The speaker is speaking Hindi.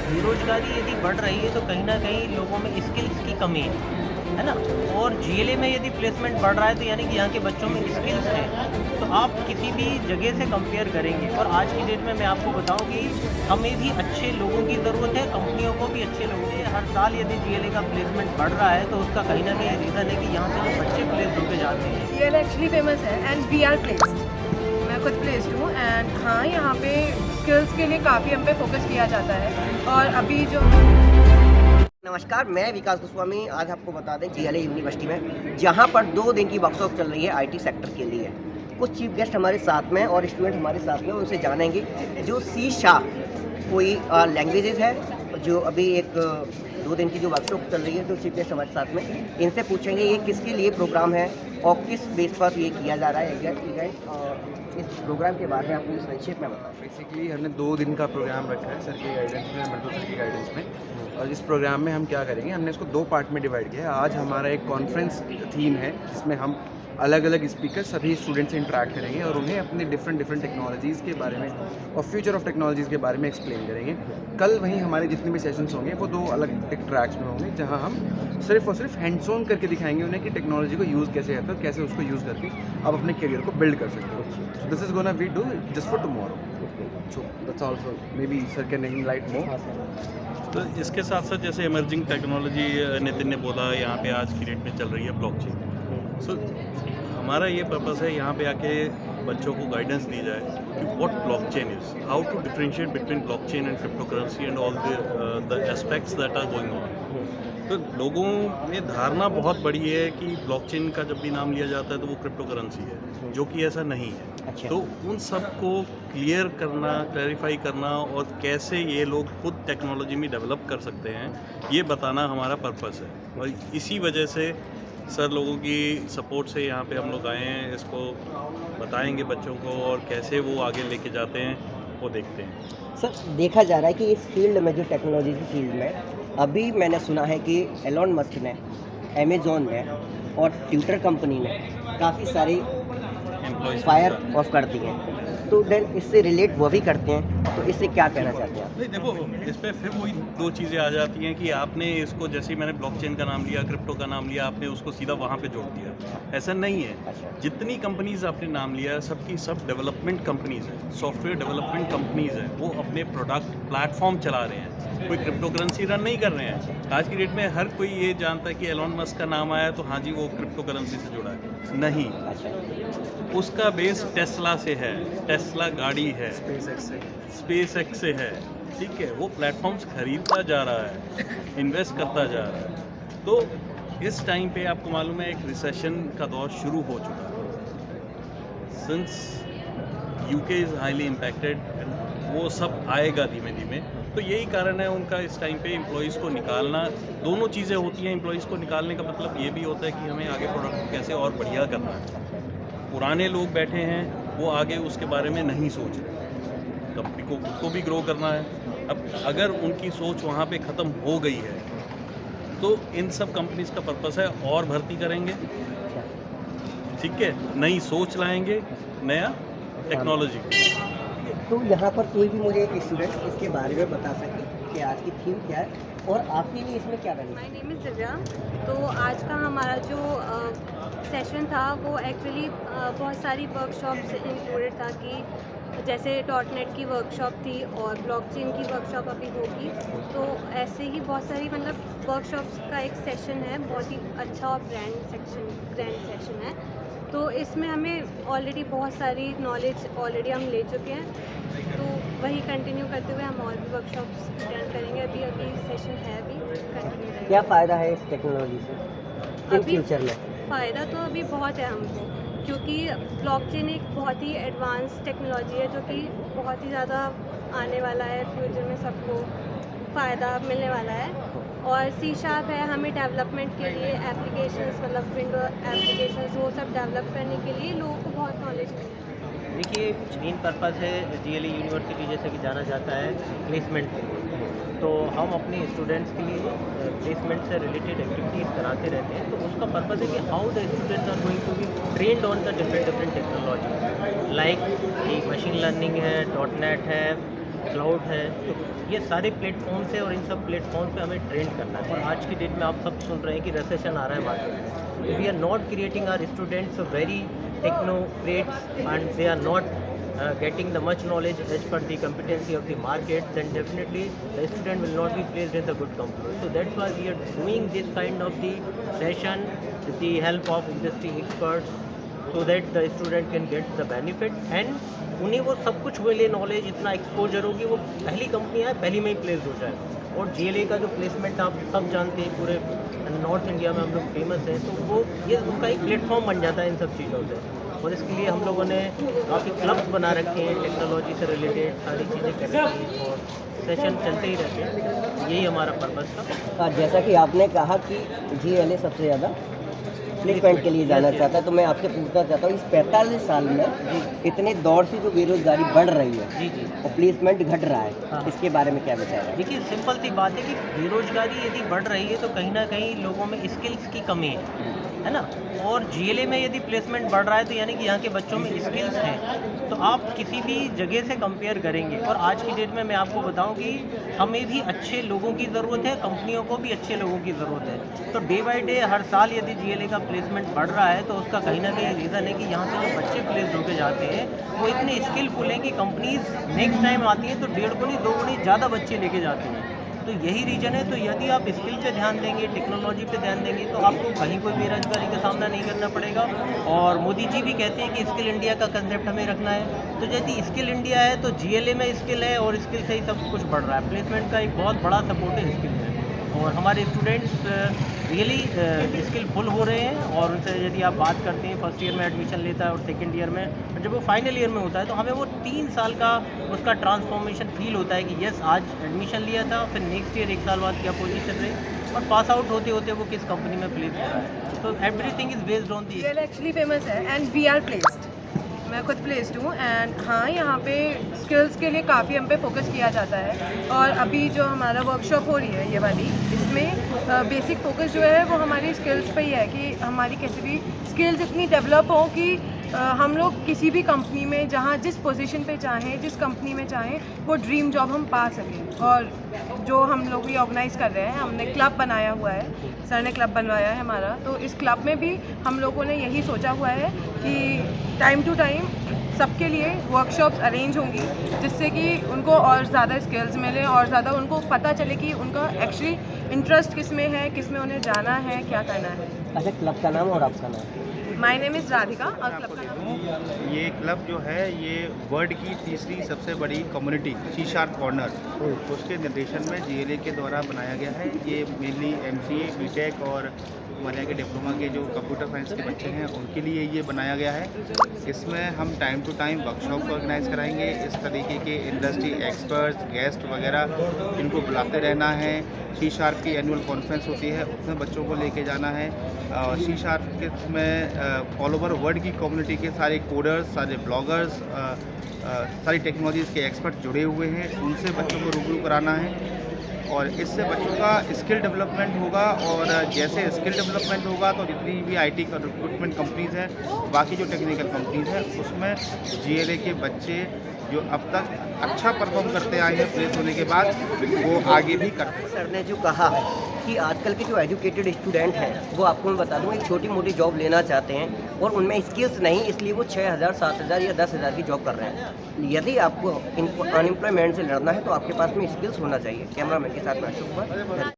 बेरोज़गारी यदि बढ़ रही है तो कहीं न कहीं लोगों में स्किल्स की कमी है ना? और जीएलए में यदि प्लेसमेंट बढ़ रहा है तो यानी कि यहाँ के बच्चों में स्किल्स हैं। तो आप किसी भी जगह से कंपेयर करेंगे और आज की डेट में मैं आपको बताऊँ कि हमें भी अच्छे लोगों की ज़रूरत है, कंपनियों को भी अच्छे लोगों की। हर साल यदि जीएलए का प्लेसमेंट बढ़ रहा है तो उसका कहीं न कहीं रीज़न है कि यहाँ से जो बच्चे प्लेस होके जाते हैं। जीएलए एक्चुअली फेमस है एंड वी आर प्लेस्ड। मैं खुद प्लेस्ड हूँ एंड हाँ, यहाँ पे स्किल्स के लिए काफ़ी हम पे फोकस किया जाता है और अभी जो नमस्कार, मैं विकास गोस्वामी। आज आपको बता दें जीएलए यूनिवर्सिटी में जहाँ पर 2 दिन की वर्कशॉप चल रही है आईटी सेक्टर के लिए। कुछ चीफ गेस्ट हमारे साथ में और स्टूडेंट हमारे साथ में, उनसे जानेंगे जो सी शार्प कोई लैंग्वेजेस है जो अभी एक 2 दिन की जो वर्कशॉप चल रही है, तो चीफ गेस्ट हमारे साथ में, इनसे पूछेंगे ये किसके लिए प्रोग्राम है और किस बेस पर ये किया जा रहा है इवेंट, और इस प्रोग्राम के बारे में आपको संक्षेप में बताओ। बेसिकली हमने 2 दिन का प्रोग्राम रखा है सर के गाइडेंस में, मल्टू सर की गाइडेंस में। और इस प्रोग्राम में हम क्या करेंगे, हमने इसको 2 पार्ट में डिवाइड किया है। आज हमारा एक कॉन्फ्रेंस थीम है जिसमें हम अलग अलग स्पीकर सभी स्टूडेंट से इंटरेक्ट करेंगे और उन्हें अपने डिफरेंट टेक्नोलॉजीज़ के बारे में और फ्यूचर ऑफ टेक्नोलॉजीज़ के बारे में एक्सप्लेन करेंगे। कल वहीं हमारे जितने भी सेशंस होंगे वो 2 अलग एक ट्रैक्स में होंगे, जहां हम सिर्फ और सिर्फ हैंड्स ऑन करके दिखाएंगे उन्हें कि टेक्नोलॉजी को यूज़ कैसे करते हैं, कैसे उसको यूज़ करके आप अपने करियर को बिल्ड कर सकते हो। So this is gonna we do just for tomorrow. So that's also maybe sir can enlight more. तो इसके साथ साथ जैसे इमर्जिंग टेक्नोलॉजी नितिन ने बोला, यहाँ पे आज की डेट में चल रही है ब्लॉकचेन। सो हमारा ये पर्पस है यहाँ पे आके बच्चों को गाइडेंस दी जाए कि what blockchain is, how to differentiate between blockchain and crypto currency and all the aspects that are going on. तो लोगों में धारणा बहुत बड़ी है कि ब्लॉकचेन का जब भी नाम लिया जाता है तो वो क्रिप्टो करेंसी है, जो कि ऐसा नहीं है। अच्छा। तो उन सब को क्लियर करना, क्लैरिफाई करना और कैसे ये लोग खुद टेक्नोलॉजी में डेवलप कर सकते हैं, ये बताना हमारा पर्पस है। और इसी वजह से सर लोगों की सपोर्ट से यहाँ पे हम लोग आए हैं, इसको बताएंगे बच्चों को और कैसे वो आगे लेके जाते हैं वो देखते हैं। सर, देखा जा रहा है कि इस फील्ड में, जो टेक्नोलॉजी की फील्ड में, अभी मैंने सुना है कि एलोन मस्क ने, अमेजोन ने और ट्विटर कंपनी ने काफ़ी सारी फायर ऑफ कर दी है, तो देन इससे रिलेट वो भी करते हैं, तो इससे क्या कहना चाहते हैं आप? नहीं देखो, इस पर फिर वही 2 चीज़ें आ जाती हैं कि आपने इसको, जैसे ही मैंने ब्लॉकचेन का नाम लिया, क्रिप्टो का नाम लिया, आपने उसको सीधा वहाँ पे जोड़ दिया। ऐसा नहीं है। जितनी कंपनीज आपने नाम लिया, सबकी सब डेवलपमेंट कंपनीज हैं, सॉफ्टवेयर डेवलपमेंट कंपनीज हैं। वो अपने प्रोडक्ट प्लेटफॉर्म चला रहे हैं, कोई क्रिप्टो करेंसी रन नहीं कर रहे हैं। आज की डेट में हर कोई ये जानता है कि एलोन मस्क का नाम आया तो हाँ जी वो क्रिप्टो करेंसी से जुड़ा है। नहीं, उसका बेस टेस्ला से है, टेस्ला गाड़ी है, स्पेस एक्स से है, ठीक है। वो प्लेटफॉर्म्स खरीदता जा रहा है, इन्वेस्ट करता जा रहा है। तो इस टाइम पे आपको मालूम है एक रिसेशन का दौर शुरू हो चुका है। Since UK is highly impacted, वो सब आएगा धीमे धीमे। तो यही कारण है उनका इस टाइम पे एम्प्लॉयज़ को निकालना। दोनों चीज़ें होती हैं। एम्प्लॉयज़ को निकालने का मतलब ये भी होता है कि हमें आगे प्रोडक्ट को कैसे और बढ़िया करना है। पुराने लोग बैठे हैं, वो आगे उसके बारे में नहीं सोच रहे। कंपनी को खुद को भी ग्रो करना है। अब अगर उनकी सोच वहाँ पे ख़त्म हो गई है तो इन सब कंपनीज़ का पर्पस है और भर्ती करेंगे, ठीक है, नई सोच लाएंगे, नया टेक्नोलॉजी। तो यहाँ पर कोई भी मुझे एक स्टूडेंट इसके बारे में बता सके कि आज की थीम क्या है और आपके लिए इसमें क्या रहना है? My name is Divya. तो आज का हमारा जो सेशन था वो एक्चुअली बहुत सारी वर्कशॉप्स इंक्लूडेड था, कि जैसे .NET की वर्कशॉप थी और ब्लॉकचेन की वर्कशॉप अभी होगी। तो ऐसे ही बहुत सारी मतलब वर्कशॉप्स का एक सेशन है, बहुत ही अच्छा और ग्रैंड सेशन है। तो इसमें हमें ऑलरेडी बहुत सारी नॉलेज ऑलरेडी हम ले चुके हैं, तो वही कंटिन्यू करते हुए हम और भी वर्कशॉप्स अटेंड करेंगे। अभी सेशन है, अभी कंटिन्यू रहेगा। क्या फ़ायदा है इस टेक्नोलॉजी से इन फ्यूचर में? फ़ायदा तो अभी बहुत है हमको, क्योंकि ब्लॉकचेन एक बहुत ही एडवांस टेक्नोलॉजी है जो कि बहुत ही ज़्यादा आने वाला है। फ्यूचर में सबको फ़ायदा मिलने वाला है। और सी शार्प है, हमें डेवलपमेंट के लिए एप्लीकेशंस, मतलब विंडो एप्लीकेशंस, वो सब डेवलप करने के लिए लोगों को बहुत नॉलेज मिल रहा है। देखिए, मेन पर्पस है जीएलए यूनिवर्सिटी जैसे कि जाना जाता है प्लेसमेंट के लिए। तो हम अपने स्टूडेंट्स के लिए प्लेसमेंट से रिलेटेड एक्टिविटीज़ कराते रहते हैं। तो उसका पर्पस है कि how the students are going to be trained on the different technology, like कि मशीन लर्निंग है, .NET है, क्लाउड है, तो ये सारे प्लेटफॉर्म्स है और इन सब प्लेटफॉर्म पे हमें ट्रेंड करना है। और आज की डेट में आप सब सुन रहे हैं कि रिसेशन आ रहा है मार्केट में, we are not creating our students very technocrats and they are not getting the much knowledge as per the competency of the market, then definitely the student will not be placed in the good company. So that's why we are doing this kind of the session with the help of industry experts, so that the student can get the benefit and उन्हें वो सब कुछ मिले, नॉलेज इतना एक्सपोजर होगी, वो पहली कंपनी है पहली में ही प्लेस हो जाए। और GLA का जो प्लेसमेंट आप सब जानते हैं, पूरे नॉर्थ इंडिया में हम लोग फेमस हैं, तो वो ये उसका एक प्लेटफॉर्म बन जाता है इन सब चीज़ों से। और इसके लिए हम लोगों ने काफ़ी क्लब्स बना रखे हैं, टेक्नोलॉजी से रिलेटेड सारी चीज़ें कर रखी हैं और सेशन चलते ही रहते हैं। यही हमारा पर्पज़ था। जैसा कि आपने कहा कि GLA सबसे ज़्यादा प्लेसमेंट के लिए जाना चाहता है, तो मैं आपसे पूछना चाहता हूँ इस 45 साल में इतने दौर से जो बेरोजगारी बढ़ रही है जी जी और प्लेसमेंट घट रहा है, हाँ। इसके बारे में क्या विचार है? देखिए, सिंपल सी बात है कि बेरोजगारी यदि बढ़ रही है तो कहीं ना कहीं लोगों में स्किल्स की कमी है ना। और GLA में यदि प्लेसमेंट बढ़ रहा है तो यानी कि यहाँ के बच्चों में स्किल्स हैं, तो आप किसी भी जगह से कंपेयर करेंगे। और आज की डेट में मैं आपको बताऊं कि हमें भी अच्छे लोगों की ज़रूरत है, कंपनियों को भी अच्छे लोगों की ज़रूरत है। तो डे बाय डे हर साल यदि GLA का प्लेसमेंट बढ़ रहा है तो उसका कहीं ना कहीं रीज़न है कि यहाँ से जो बच्चे प्लेस होकर जाते हैं वो इतने स्किलफुल हैं कि कंपनीज नेक्स्ट टाइम आती हैं तो 1.5 गुनी 2 गुनी ज़्यादा बच्चे लेके जाती हैं। तो यही रीज़न है। तो यदि आप स्किल पे ध्यान देंगे, टेक्नोलॉजी पे ध्यान देंगे, तो आपको कहीं कोई बेरोजगारी का सामना नहीं करना पड़ेगा। और मोदी जी भी कहते हैं कि स्किल इंडिया का कंसेप्ट हमें रखना है। तो यदि स्किल इंडिया है तो GLA में स्किल है और स्किल से ही सब कुछ बढ़ रहा है। प्लेसमेंट का एक बहुत बड़ा सपोर्ट है स्किल में, और हमारे स्टूडेंट्स रियली स्किलफुल हो रहे हैं। और उनसे यदि आप बात करते हैं, फर्स्ट ईयर में एडमिशन लेता है और सेकेंड ईयर में, और जब वो फाइनल ईयर में होता है तो हमें वो 3 साल का उसका ट्रांसफॉर्मेशन फील होता है कि यस, आज एडमिशन लिया था, फिर नेक्स्ट ईयर 1 साल बाद क्या पोजीशन रही, और पास आउट होते होते वो किस कंपनी में प्लेस हो रहा है। तो everything is based on the. GLA actually famous है एंड वी आर प्लेस्ड, मैं खुद प्लेस्ड हूँ। एंड हाँ, यहाँ पे स्किल्स के लिए काफ़ी हम पे फोकस किया जाता है। और अभी जो हमारा वर्कशॉप हो रही है ये वाली, इसमें बेसिक फोकस जो है वो हमारी स्किल्स पे ही है कि हमारी कैसे भी स्किल्स इतनी डेवलप हो कि हम लोग किसी भी कंपनी में, जहाँ जिस पोजीशन पे चाहें, जिस कंपनी में चाहें, वो ड्रीम जॉब हम पा सकें। और जो हम लोग भी ऑर्गेनाइज़ कर रहे हैं, हमने क्लब बनाया हुआ है, सर ने क्लब बनवाया है हमारा। तो इस क्लब में भी हम लोगों ने यही सोचा हुआ है कि टाइम टू टाइम सबके लिए वर्कशॉप्स अरेंज होंगी, जिससे कि उनको और ज़्यादा स्किल्स मिले और ज़्यादा उनको पता चले कि उनका एक्चुअली इंटरेस्ट किस में है, किस में उन्हें जाना है, क्या करना है। अच्छा, क्लब का नाम और आपका नाम? माय नेम इज़ राधिका और क्लब का नाम। ये क्लब जो है ये वर्ल्ड की तीसरी सबसे बड़ी कम्युनिटी C# कॉर्नर, उसके निर्देशन में GLA के द्वारा बनाया गया है। ये मेनली MCA, BTech और हमारे यहाँ के डिप्लोमा के जो कंप्यूटर साइंस के बच्चे हैं उनके लिए ये बनाया गया है। इसमें हम time to time workshop organise कराएंगे। इस तरीके के इंडस्ट्री एक्सपर्ट्स, गेस्ट वगैरह इनको बुलाते रहना है। C# की एनुअल कॉन्फ्रेंस होती है, उसमें बच्चों को लेके जाना है। C# के में ऑल ओवर वर्ल्ड की कम्युनिटी के सारे कोडर्स, सारे ब्लॉगर्स, सारी टेक्नोलॉजीज़ के एक्सपर्ट जुड़े हुए हैं, उनसे बच्चों को रूबरू कराना है। और इससे बच्चों का स्किल डेवलपमेंट होगा। और जैसे स्किल डेवलपमेंट होगा तो जितनी भी IT का रिक्रूटमेंट कंपनीज़ हैं, बाकी जो टेक्निकल कंपनीज़ हैं, उसमें GLA के बच्चे जो अब तक अच्छा परफॉर्म करते आए हैं प्लेस होने के बाद, वो आगे भी करते हैं। सर ने जो कहा कि आजकल के जो एजुकेटेड स्टूडेंट हैं, वो आपको मैं बता दूँ एक छोटी मोटी जॉब लेना चाहते हैं और उनमें स्किल्स नहीं, इसलिए वो 6,000, 7,000 या 10,000 की जॉब कर रहे हैं। यदि आपको अनएम्प्लॉयमेंट से लड़ना है तो आपके पास में स्किल्स होना चाहिए। कैमरामैन के साथ मैं अशोक कुमार।